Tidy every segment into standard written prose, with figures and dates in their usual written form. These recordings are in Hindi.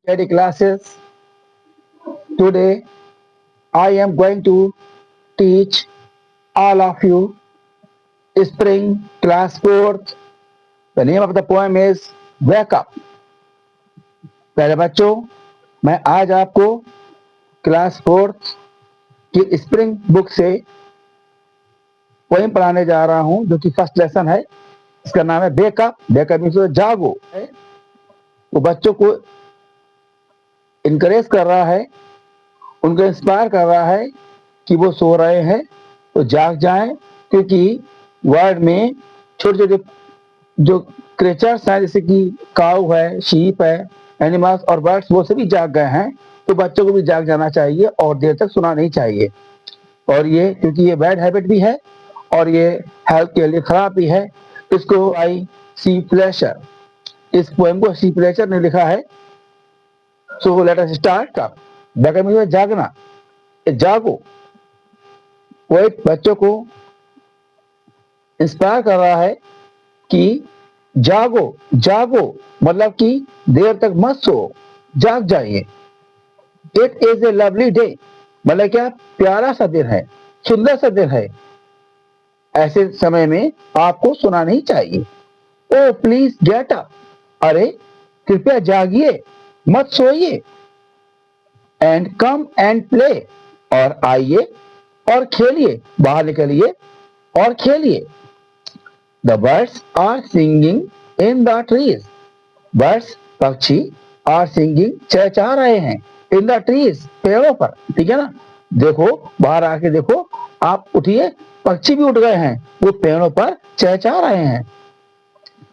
Study classes. Today I am going to teach all of you Spring Class 4th. The name of the poem is Wake Up. प्यारे बच्चों, मैं आज आपको क्लास 4th की स्प्रिंग बुक से पोएम पढ़ाने जा रहा हूं, जो कि फर्स्ट लेसन है। इसका नाम है वेकअप। वेकअप मीन्स जागो। वो बच्चों को इनकरेज कर रहा है, उनको इंस्पायर कर रहा है कि वो सो रहे हैं तो जाग जाएं, क्योंकि वर्ल्ड में छोटे छोटे जो क्रिएचर्स हैं, जैसे कि काऊ है, शीप है, एनिमल्स और बर्ड्स, वो सभी जाग गए हैं। तो बच्चों को भी जाग जाना चाहिए और देर तक सोना नहीं चाहिए। और ये क्योंकि ये बैड हैबिट भी है और ये हेल्थ के लिए खराब भी है। इसको आई सी फ्लेशर, इस पोएम को सी फ्लेशर ने लिखा है। So let us start. Wake up means जागना, जागो। पोएट बच्चों को इंस्पायर कर रहा है कि जागो जागो, मतलब कि देर तक मत सो, जाग जाइए। It is a lovely day, मतलब क्या प्यारा सा दिन है, सुंदर सा दिन है। ऐसे समय में आपको सोना नहीं चाहिए। ओ प्लीज गेट अप, अरे कृपया जागिए, मत सोइए। एंड कम एंड प्ले, और आइए और खेलिए, बाहर निकलिए और खेलिए। The birds are singing in the trees. Birds, पक्षी, are singing, चहचहा रहे हैं, in the trees, पेड़ों पर। ठीक है ना? देखो, बाहर आके देखो, आप उठिए, पक्षी भी उठ गए हैं, वो पेड़ों पर चहचहा रहे हैं।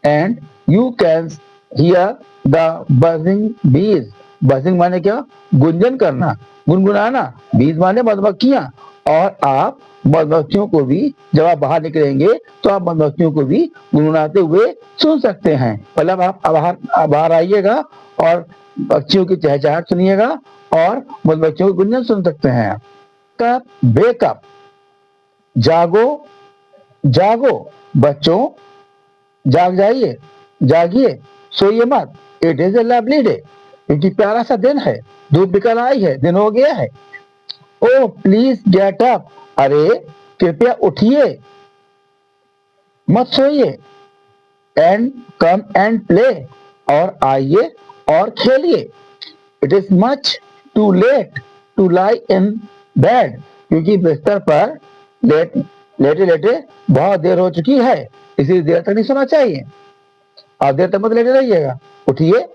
And you can hear the buzzing bees. Buzzing माने क्या? गुंजन करना, गुनगुनाना। बीज माने मधुमक्खियां। और आप मधुमक्खियों को भी, जब आप बाहर निकलेंगे तो आप मधुमक्खियों को भी गुनगुनाते हुए सुन सकते हैं। मतलब आप बाहर आइएगा और पक्षियों की चहचहाट सुनिएगा और मधुमक्खियों की गुंजन सुन सकते हैं। कप बेकअप, जागो जागो, बच्चों जाग जाइए, जागिए, सोइए मत। It is a lovely day, क्योंकि प्यारा सा दिन है, धूप निकल आई है, दिन हो गया है। ओ प्लीज गेट अप, अरे कृपया उठिए, मत सोइए। एंड कम एंड प्ले, और आइए और खेलिए। It is much too late to lie in bed, क्योंकि बिस्तर पर लेटे लेटे बहुत देर हो चुकी है, इसीलिए देर तक नहीं सोना चाहिए। आप देर तक मत लेटे रहिएगा, उठिए।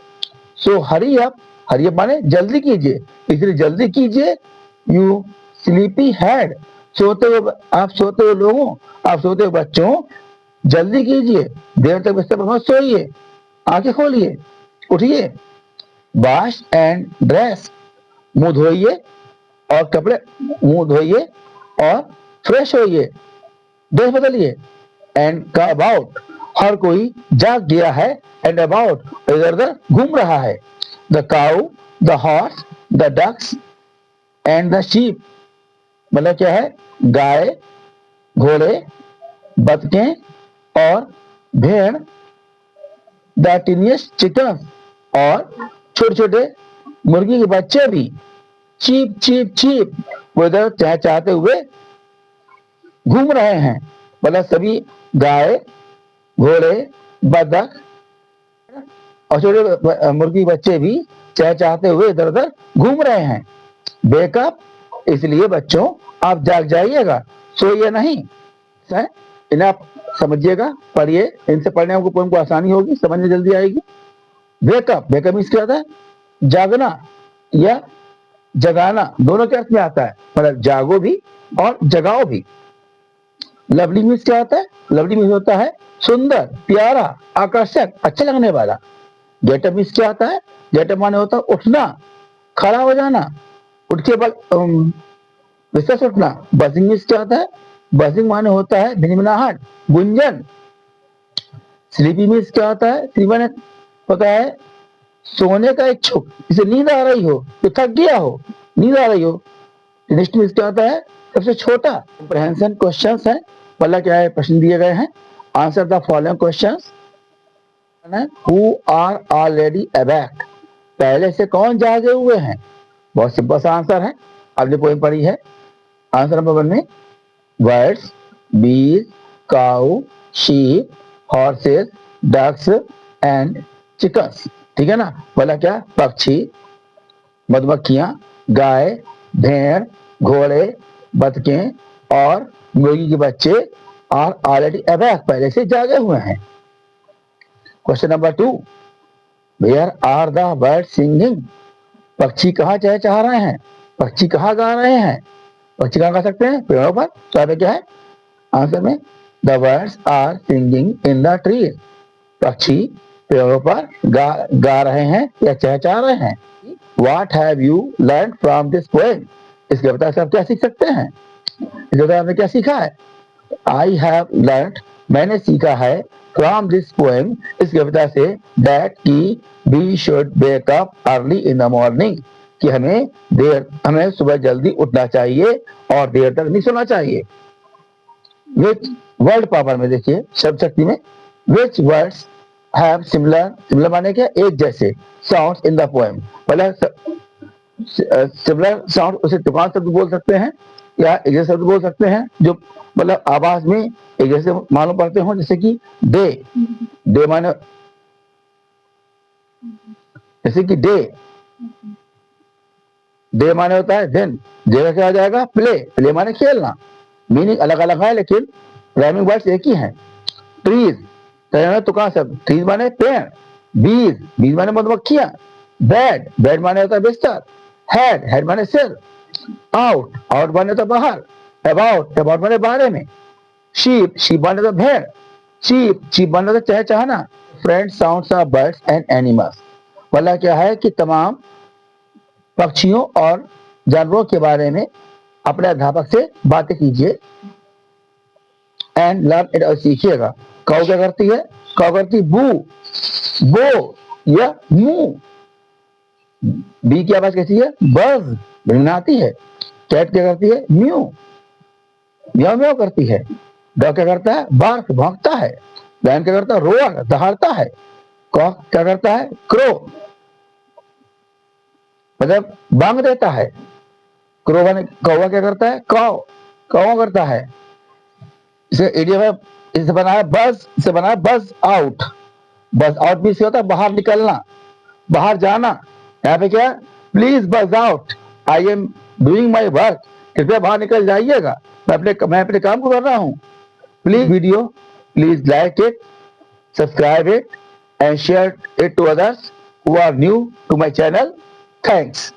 सो हरी अप, हरी अप माने जल्दी कीजिए, इसलिए जल्दी कीजिए। यू स्लीपी हेड, सोते हुए आप, सोते हुए लोगों, आप सोते हुए बच्चों, जल्दी कीजिए, देर तक बिस्तर पर मत सोइए, आंखें खोलिए, उठिए। वॉश एंड ड्रेस, मुंह धोइए और कपड़े, मुंह धोइए और फ्रेश होइए, ड्रेस बदलिए। एंड का अबाउट, हर कोई जाग गया है। एंड अबाउट, इधर उधर घूम रहा है। The cow, the horse, the ducks and the sheep, मतलब क्या है? गाय, घोड़े, बतखें और भेड़। द टीनियस्ट चिकन, और छोटे छोटे मुर्गी के बच्चे भी। चीप चीप चीप, वो इधर चहचहाते हुए घूम रहे हैं। मतलब सभी गाय, घोड़े, बतख और छोटे मुर्गी बच्चे भी चहचहाते हुए इधर उधर घूम रहे हैं। बेकअप, इसलिए बच्चों आप जाग जाइएगा, सोइए नहीं। इन्हें आप समझिएगा, पढ़िए, इनसे पढ़ने आपको पोएम को आसानी होगी, समझ में जल्दी आएगी। वेकअप, वेकअप मीन्स क्या होता है? जागना या जगाना, दोनों के अर्थ में आता है, मतलब जागो भी और जगाओ भी। लवली मीन्स क्या होता है? लवली मीन्स होता है सुंदर, प्यारा, आकर्षक, अच्छा लगने वाला। गेटअप मीन्स क्या होता है? गेटअप माने होता है उठना, खड़ा हो जाना, उठ के बाद विशेष उठना। बजिंग मीन्स क्या होता है? बजिंग माने होता है भिनभिनाहट, गुंजन। स्लीपी मीन्स क्या होता है? स्लीपी माने होता है सोने का इच्छुक, जिसे नींद आ रही हो, तो थक गया हो, नींद आ रही हो। नेक्स्ट मीन्स क्या होता है? सबसे छोटा। कॉम्प्रहेंशन क्वेश्चंस है, मतलब क्या है, प्रश्न दिए गए हैं। Answer the following questions. Who are already awake, पहले से कौन जागे हुए हैं? बहुत सिंपल सा आंसर है, आपने पोएम पढ़ी है। आंसर नंबर 1 में birds, bees, cow, sheep, horses, ducks and chickens. ठीक है ना? बोला क्या? पक्षी, मधुमक्खियां, गाय, भेड़, घोड़े, बतखें और मुर्गी के बच्चे आर ऑलरेडी अवेक, पहले से जागे हुए हैं। Question number 2, where are the bird singing? पक्षी कहाँ चहचहा रहे हैं? पक्षी कहाँ गा रहे हैं? पक्षी कहाँ गा सकते हैं? पेड़ों पर। तो यहाँ पे क्या है आंसर में? The birds are singing in the trees. पक्षी पेड़ों पर गा रहे हैं या चहचहा रहे हैं। What have you learned from this poem? इसके बता से आप क्या सीख सकते हैं? इसके बता आपने क्या सीखा है? I have learned, मैंने सीखा है, from this poem, इसके बता से, that कि we should wake up early in the morning, कि हमें सुबह जल्दी उठना चाहिए और देर तक नहीं सोना चाहिए। Which वर्ड पावर में देखिए, शब्द शक्ति में, which words have similar माने क्या? एक जैसे, sounds in the poem। मतलब सिमिलर साउंड उसे दुकान शब्द बोल सकते हैं या एक जैसे शब्द बोल सकते हैं जो मतलब आवाज में एक जैसे मालूम पड़ते हो, जैसे कि डे माने, जैसे कि डे माने होता है दिन, डे का क्या आ जाएगा? प्ले माने खेलना। मीनिंग अलग अलग है लेकिन राइमिंग वर्ड्स एक ही है। ट्रीज दुकान शब्द, ट्रीज माने पेड़, बीज माने मधुमक्खियां, बेड माने होता है बिस्तर, हेड माने सिर, आउट माने तो बाहर, अबाउट माने बारे में, शीप माने तो भेड़, चीप माने तो चहचहाना। Friend sounds of birds and animals, बोला क्या है कि तमाम पक्षियों और जानवरों के बारे में अपने अध्यापक से बातें कीजिए एंड लर्न इट, और सीखिएगा। काऊ क्या करती है? काऊ करती बो या मुंह। बी की आवाज कैसी है? बज, भिनभिनाती है। कैट क्या करती है? म्याऊ करती है। डॉग क्या करता है? बार्क, भौंकता है। लायन क्या करता है? रोअर, दहाड़ता है। कॉक क्या करता है? क्रो, मतलब बांग देता है। कौवा क्या करता है? कौ करता है। इसे इडियम है, इसे बना है बज, इसे बना है बज आउट। बज आउट भी होता है बाहर निकलना, बाहर जाना। यहाँ पे क्या? प्लीज बज out, I am doing my work, कृपया बाहर निकल जाइएगा, मैं अपने काम को कर रहा हूँ। Please like it, subscribe it and share it to others who are new to my channel. Thanks.